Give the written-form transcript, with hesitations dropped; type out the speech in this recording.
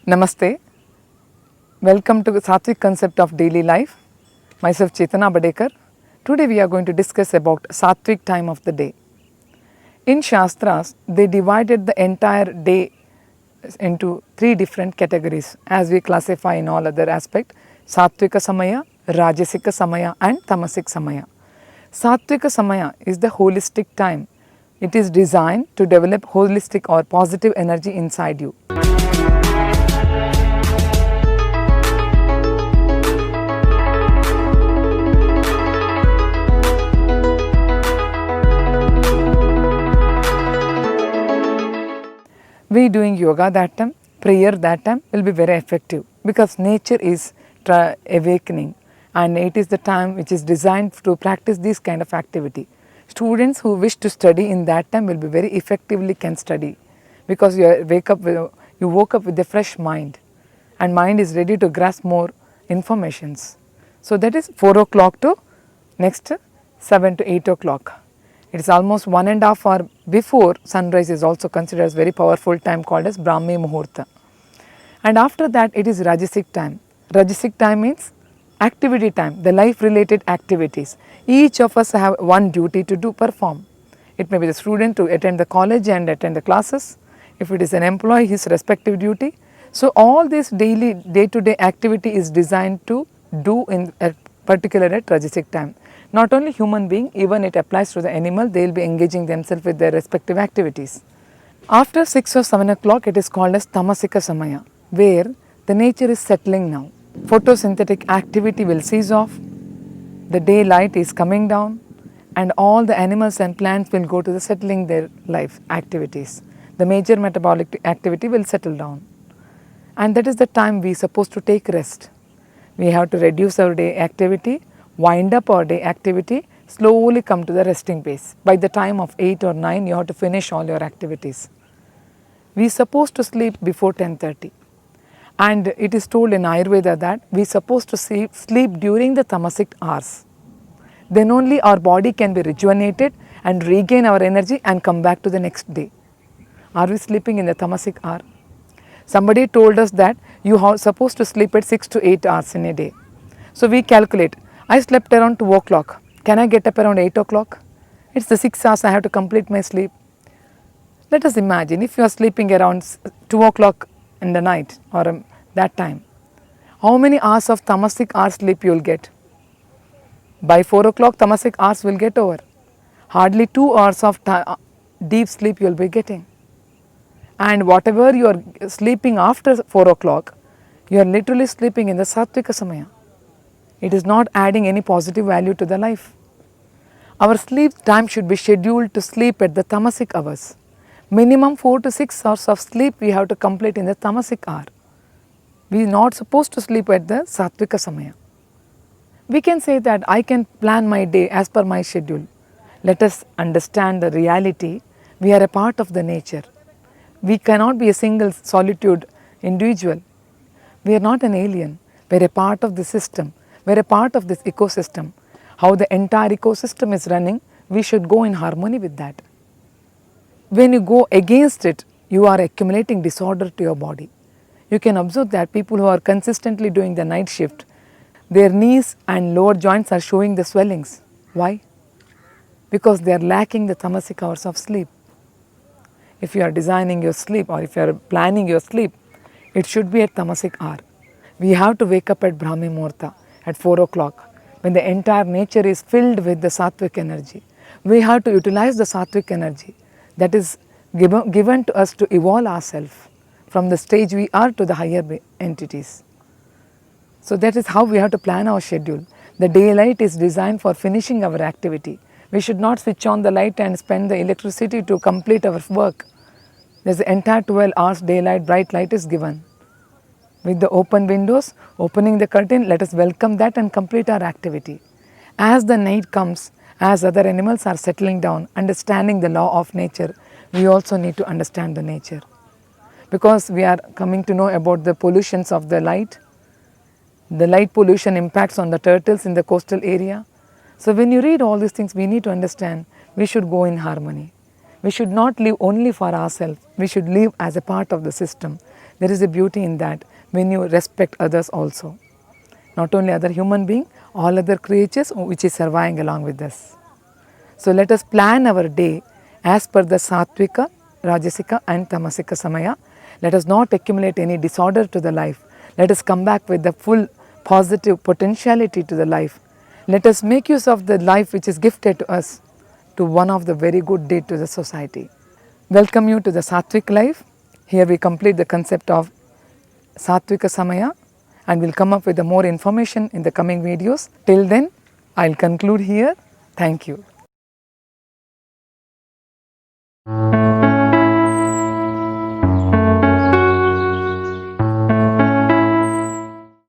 Namaste. Welcome to the Sattvic concept of daily life. Myself Chetana Badekar. Today we are going to discuss about Sattvic time of the day. In Shastras, they divided the entire day into three different categories as we classify in all other aspects: Sattvika Samaya, Rajasika Samaya and Tamasik Samaya. Sattvika Samaya is the holistic time. It is designed to develop holistic or positive energy inside you. We doing yoga that time, prayer that time will be very effective because nature is awakening and it is the time which is designed to practice this kind of activity. Students who wish to study in that time will be very effectively can study because you woke up with a fresh mind and mind is ready to grasp more informations. So that is 4 o'clock to next 7 to 8 o'clock. It is almost 1.5 hour before sunrise is also considered as very powerful time called as Brahmi Muhurta. And after that it is Rajasic time. Rajasic time means activity time, the life related activities. Each of us have one duty to perform. It may be the student to attend the college and attend the classes. If it is an employee, his respective duty. So all this daily day-to-day activity is designed to do in a particular at Rajasic time. Not only human being, even it applies to the animal, they will be engaging themselves with their respective activities. After 6 or 7 o'clock, it is called as Tamasika Samaya, where the nature is settling now. Photosynthetic activity will cease off, the daylight is coming down, and all the animals and plants will go to the settling their life activities. The major metabolic activity will settle down. And that is the time we are supposed to take rest. We have to reduce our day activity, wind up our day activity, slowly come to the resting pace. By the time of 8 or 9, you have to finish all your activities. We are supposed to sleep before 10:30. And it is told in Ayurveda that we are supposed to sleep during the tamasic hours. Then only our body can be rejuvenated and regain our energy and come back to the next day. Are we sleeping in the tamasic hour? Somebody told us that you are supposed to sleep at 6 to 8 hours in a day. So we calculate. I slept around 2 o'clock. Can I get up around 8 o'clock? It's the 6 hours I have to complete my sleep. Let us imagine if you are sleeping around 2 o'clock in the night or that time, how many hours of tamasic hours sleep you will get? By 4 o'clock tamasic hours will get over. Hardly 2 hours of deep sleep you will be getting. And whatever you are sleeping after 4 o'clock, you are literally sleeping in the Sattvika Samaya. It is not adding any positive value to the life. Our sleep time should be scheduled to sleep at the tamasic hours. Minimum 4 to 6 hours of sleep we have to complete in the tamasic hour. We are not supposed to sleep at the Sattvika Samaya. We can say that I can plan my day as per my schedule. Let us understand the reality. We are a part of the nature. We cannot be a single solitude individual. We are not an alien. We are a part of the system. We are a part of this ecosystem. How the entire ecosystem is running, we should go in harmony with that. When you go against it, you are accumulating disorder to your body. You can observe that people who are consistently doing the night shift, their knees and lower joints are showing the swellings. Why? Because they are lacking the tamasic hours of sleep. If you are designing your sleep or if you are planning your sleep, it should be at tamasic hour. We have to wake up at Brahmi Muhurta at 4 o'clock when the entire nature is filled with the Sattvic energy. We have to utilize the Sattvic energy that is given to us to evolve ourselves from the stage we are to the higher entities. So that is how we have to plan our schedule. The daylight is designed for finishing our activity. We should not switch on the light and spend the electricity to complete our work. There's the entire 12 hours daylight, bright light is given. With the open windows, opening the curtain, let us welcome that and complete our activity. As the night comes, as other animals are settling down, understanding the law of nature, we also need to understand the nature. Because we are coming to know about the pollutions of the light pollution impacts on the turtles in the coastal area. So when you read all these things, we need to understand we should go in harmony. We should not live only for ourselves. We should live as a part of the system. There is a beauty in that when you respect others also. Not only other human being, all other creatures which is surviving along with us. So let us plan our day as per the Sattvika, Rajasika and Tamasika Samaya. Let us not accumulate any disorder to the life. Let us come back with the full positive potentiality to the life. Let us make use of the life which is gifted to us to one of the very good deed to the society. Welcome you to the Sattvik life. Here we complete the concept of Sattvika Samaya and we'll come up with the more information in the coming videos. Till then, I'll conclude here. Thank you.